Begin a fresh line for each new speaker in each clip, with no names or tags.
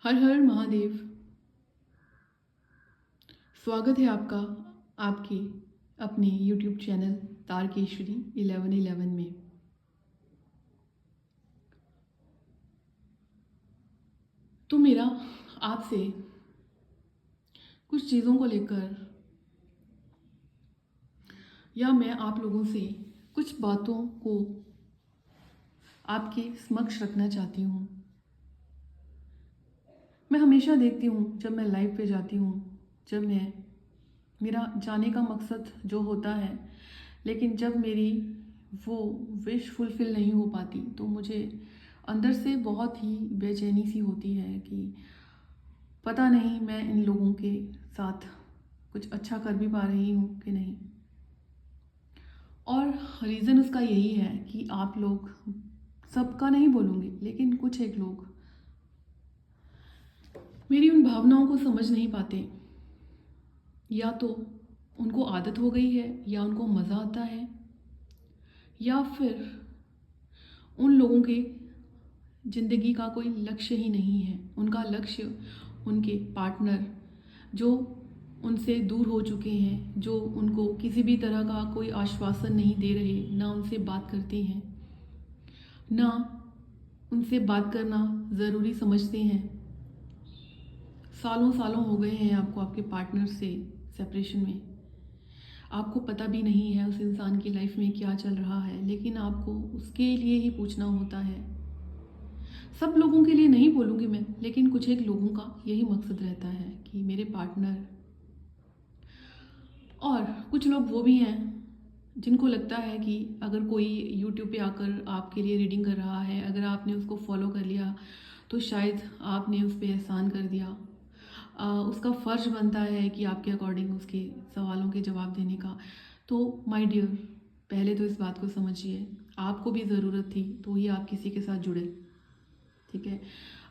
हर हर महादेव। स्वागत है आपका आपके अपने YouTube चैनल तारकेश्वरी 1111 में। तो मेरा आपसे कुछ चीज़ों को लेकर या मैं आप लोगों से कुछ बातों को आपके समक्ष रखना चाहती हूँ। मैं हमेशा देखती हूँ जब मैं लाइव पे जाती हूँ, जब मेरा जाने का मकसद जो होता है, लेकिन जब मेरी वो विश फुलफ़िल नहीं हो पाती तो मुझे अंदर से बहुत ही बेचैनी सी होती है कि पता नहीं मैं इन लोगों के साथ कुछ अच्छा कर भी पा रही हूँ कि नहीं। और रीज़न उसका यही है कि आप लोग, सबका नहीं बोलूँगी लेकिन कुछ एक लोग मेरी उन भावनाओं को समझ नहीं पाते। या तो उनको आदत हो गई है, या उनको मज़ा आता है, या फिर उन लोगों के ज़िंदगी का कोई लक्ष्य ही नहीं है। उनका लक्ष्य उनके पार्टनर जो उनसे दूर हो चुके हैं, जो उनको किसी भी तरह का कोई आश्वासन नहीं दे रहे, ना उनसे बात करते हैं, ना उनसे बात करना ज़रूरी समझते हैं। सालों सालों हो गए हैं आपको आपके पार्टनर से सेपरेशन में। आपको पता भी नहीं है उस इंसान की लाइफ में क्या चल रहा है, लेकिन आपको उसके लिए ही पूछना होता है। सब लोगों के लिए नहीं बोलूँगी मैं, लेकिन कुछ एक लोगों का यही मकसद रहता है कि मेरे पार्टनर। और कुछ लोग वो भी हैं जिनको लगता है कि अगर कोई यूट्यूब पे आकर आपके लिए रीडिंग कर रहा है, अगर आपने उसको फॉलो कर लिया तो शायद आपने उस पर एहसान कर दिया। उसका फ़र्ज बनता है कि आपके अकॉर्डिंग उसके सवालों के जवाब देने का। तो माय डियर, पहले तो इस बात को समझिए, आपको भी ज़रूरत थी तो ही आप किसी के साथ जुड़े, ठीक है।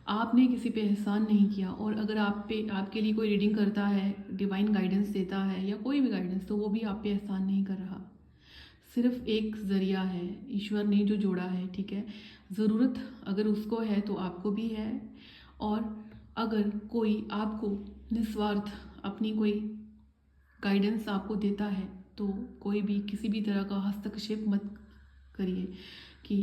आपने किसी पे एहसान नहीं किया। और अगर आप पे आपके लिए कोई रीडिंग करता है, डिवाइन गाइडेंस देता है या कोई भी गाइडेंस, तो वो भी आप पे एहसान नहीं कर रहा। सिर्फ एक ज़रिया है, ईश्वर ने जो जोड़ा है, ठीक है। ज़रूरत अगर उसको है तो आपको भी है। और अगर कोई आपको निस्वार्थ अपनी कोई गाइडेंस आपको देता है तो कोई भी किसी भी तरह का हस्तक्षेप मत करिए कि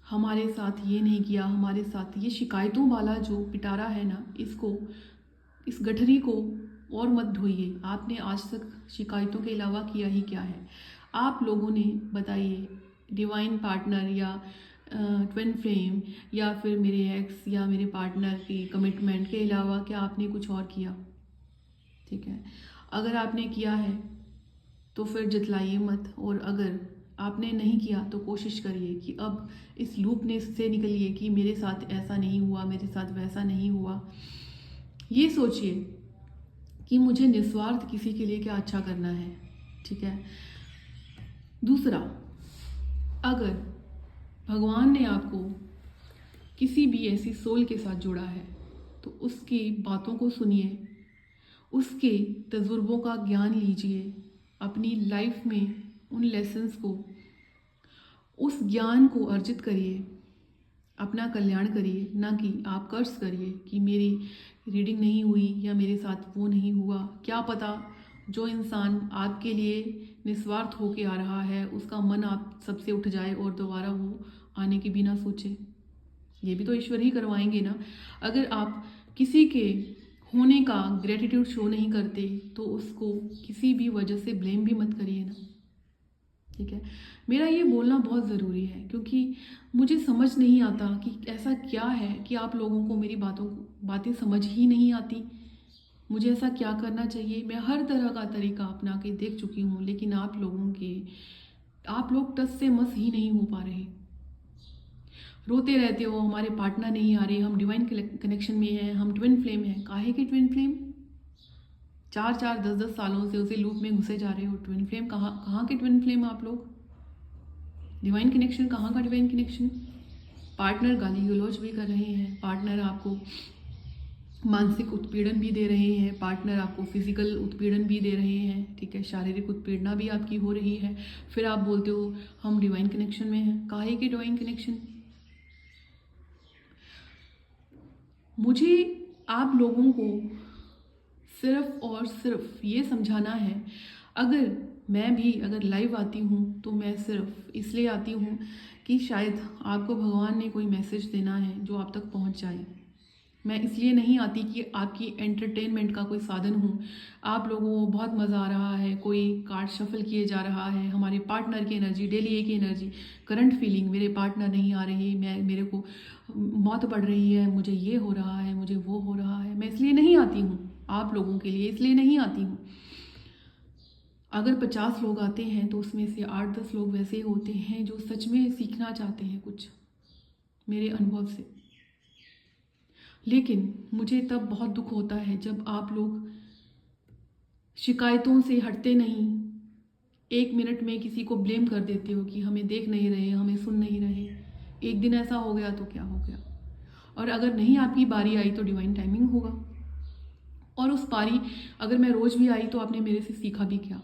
हमारे साथ ये नहीं किया, हमारे साथ ये शिकायतों वाला जो पिटारा है ना, इसको, इस गठरी को और मत ढोइए। आपने आज तक शिकायतों के अलावा किया ही क्या है? आप लोगों ने बताइए, डिवाइन पार्टनर या ट्विन फ्लेम या फिर मेरे एक्स या मेरे पार्टनर की कमिटमेंट के अलावा क्या आपने कुछ और किया? ठीक है, अगर आपने किया है तो फिर जितलाइए मत। और अगर आपने नहीं किया तो कोशिश करिए कि अब इस लूप ने से निकलिए कि मेरे साथ ऐसा नहीं हुआ, मेरे साथ वैसा नहीं हुआ। ये सोचिए कि मुझे निस्वार्थ किसी के लिए क्या अच्छा करना है, ठीक है। दूसरा, अगर भगवान ने आपको किसी भी ऐसी सोल के साथ जोड़ा है तो उसकी बातों को सुनिए, उसके तजुर्बों का ज्ञान लीजिए, अपनी लाइफ में उन लेसन्स को, उस ज्ञान को अर्जित करिए, अपना कल्याण करिए। ना कि आप कर्ज करिए कि मेरी रीडिंग नहीं हुई या मेरे साथ वो नहीं हुआ। क्या पता जो इंसान आपके लिए निस्वार्थ होके आ रहा है उसका मन आप सबसे उठ जाए और दोबारा वो आने की भी ना सोचे। ये भी तो ईश्वर ही करवाएंगे ना। अगर आप किसी के होने का ग्रेटिट्यूड शो नहीं करते तो उसको किसी भी वजह से ब्लेम भी मत करिए ना, ठीक है। मेरा ये बोलना बहुत ज़रूरी है क्योंकि मुझे समझ नहीं आता कि ऐसा क्या है कि आप लोगों को मेरी बातें समझ ही नहीं आती। मुझे ऐसा क्या करना चाहिए? मैं हर तरह का तरीका अपना के देख चुकी हूँ, लेकिन आप लोग टस से मस ही नहीं हो पा रहे। रोते रहते हो हमारे पार्टनर नहीं आ रहे, हम डिवाइन कनेक्शन में हैं, हम ट्विन फ्लेम हैं। काहे के ट्विन फ्लेम? 4-4 10-10 सालों से उसी लूप में घुसे जा रहे हो। ट्विन फ्लेम कहाँ कहाँ के ट्विन फ्लेम आप लोग? डिवाइन कनेक्शन कहाँ का डिवाइन कनेक्शन? पार्टनर गाली गलौज भी कर रहे हैं, पार्टनर आपको मानसिक उत्पीड़न भी दे रहे हैं, पार्टनर आपको फिजिकल उत्पीड़न भी दे रहे हैं, ठीक है। शारीरिक उत्पीड़ना भी आपकी हो रही है। फिर आप बोलते हो हम डिवाइन कनेक्शन में हैं। काहे के डिवाइन कनेक्शन? मुझे आप लोगों को सिर्फ और सिर्फ ये समझाना है, अगर मैं भी अगर लाइव आती हूँ तो मैं सिर्फ इसलिए आती हूँ कि शायद आपको भगवान ने कोई मैसेज देना है जो आप तक पहुँच जाए। मैं इसलिए नहीं आती कि आपकी एंटरटेनमेंट का कोई साधन हूँ। आप लोगों को बहुत मज़ा आ रहा है, कोई कार्ड शफल किए जा रहा है, हमारे पार्टनर की एनर्जी, डेली एक ही एनर्जी, करंट फीलिंग, मेरे पार्टनर नहीं आ रही, मेरे को मौत पड़ रही है, मुझे ये हो रहा है, मुझे वो हो रहा है। मैं इसलिए नहीं आती हूँ आप लोगों के लिए, इसलिए नहीं आती हूँ। अगर 50 लोग आते हैं तो उसमें से 8-10 लोग वैसे होते हैं जो सच में सीखना चाहते हैं कुछ मेरे अनुभव से। लेकिन मुझे तब बहुत दुख होता है जब आप लोग शिकायतों से हटते नहीं, 1 मिनट में किसी को ब्लेम कर देते हो कि हमें देख नहीं रहे, हमें सुन नहीं रहे, एक दिन ऐसा हो गया तो क्या हो गया। और अगर नहीं आपकी बारी आई तो डिवाइन टाइमिंग होगा, और उस बारी अगर मैं रोज़ भी आई तो आपने मेरे से सीखा भी क्या।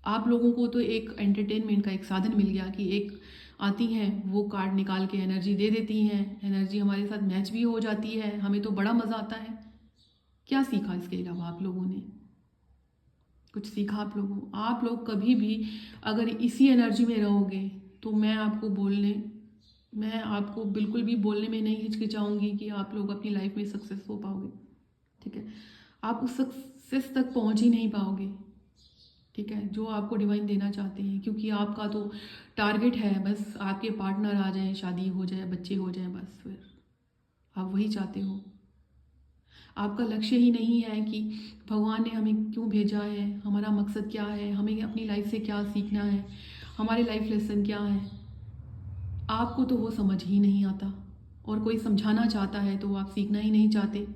आप लोगों को तो एक एंटरटेनमेंट का एक साधन मिल गया कि एक आती हैं वो कार्ड निकाल के एनर्जी दे देती हैं, एनर्जी हमारे साथ मैच भी हो जाती है, हमें तो बड़ा मज़ा आता है। क्या सीखा इसके अलावा आप लोगों ने? कुछ सीखा आप लोगों? आप लोग कभी भी अगर इसी एनर्जी में रहोगे तो मैं आपको बिल्कुल भी बोलने में नहीं हिचकिचाऊंगी कि आप लोग अपनी लाइफ में सक्सेस हो पाओगे। ठीक है, आप उस सक्सेस तक पहुंच ही नहीं पाओगे। ठीक है, जो आपको डिवाइन देना चाहते हैं, क्योंकि आपका तो टारगेट है बस आपके पार्टनर आ जाएं, शादी हो जाए, बच्चे हो जाएं, बस फिर आप वही चाहते हो। आपका लक्ष्य ही नहीं है कि भगवान ने हमें क्यों भेजा है, हमारा मकसद क्या है, हमें अपनी लाइफ से क्या सीखना है, हमारे लाइफ लेसन क्या है। आपको तो वो समझ ही नहीं आता, और कोई समझाना चाहता है तो आप सीखना ही नहीं चाहते।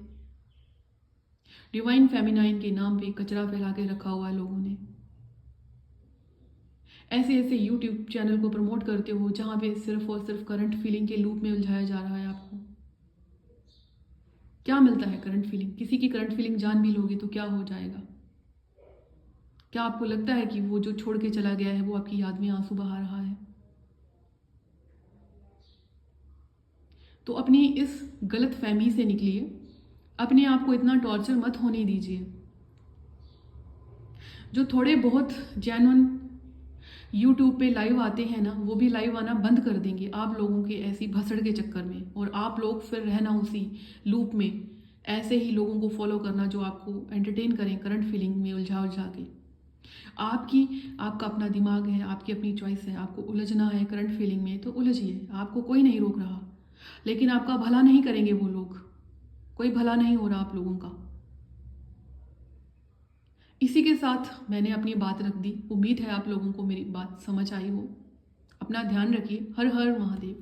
डिवाइन फेमिनाइन के नाम पे कचरा फैला के रखा हुआ है लोगों ने। ऐसे ऐसे यूट्यूब चैनल को प्रमोट करते हो जहाँ पे सिर्फ और सिर्फ करंट फीलिंग के लूप में उलझाया जा रहा है आपको। क्या मिलता है करंट फीलिंग? किसी की करंट फीलिंग जान भी लोगे तो क्या हो जाएगा? क्या आपको लगता है कि वो जो छोड़ के चला गया है वो आपकी याद में आंसू बहा रहा है? तो अपनी इस गलत फहमी से निकलिए, अपने आप को इतना टॉर्चर मत होने दीजिए। जो थोड़े बहुत जेन्युइन यूट्यूब पे लाइव आते हैं ना, वो भी लाइव आना बंद कर देंगे आप लोगों के ऐसी भसड़ के चक्कर में, और आप लोग फिर रहना उसी लूप में, ऐसे ही लोगों को फॉलो करना जो आपको एंटरटेन करें करंट फीलिंग में उलझा उलझा के। आपका अपना दिमाग है, आपकी अपनी चॉइस है, आपको उलझना है करंट फीलिंग में तो उलझिए, आपको कोई नहीं रोक रहा। लेकिन आपका भला नहीं करेंगे वो लोग, कोई भला नहीं हो रहा आप लोगों का। इसी के साथ मैंने अपनी बात रख दी। उम्मीद है आप लोगों को मेरी बात समझ आई हो। अपना ध्यान रखिए। हर हर महादेव।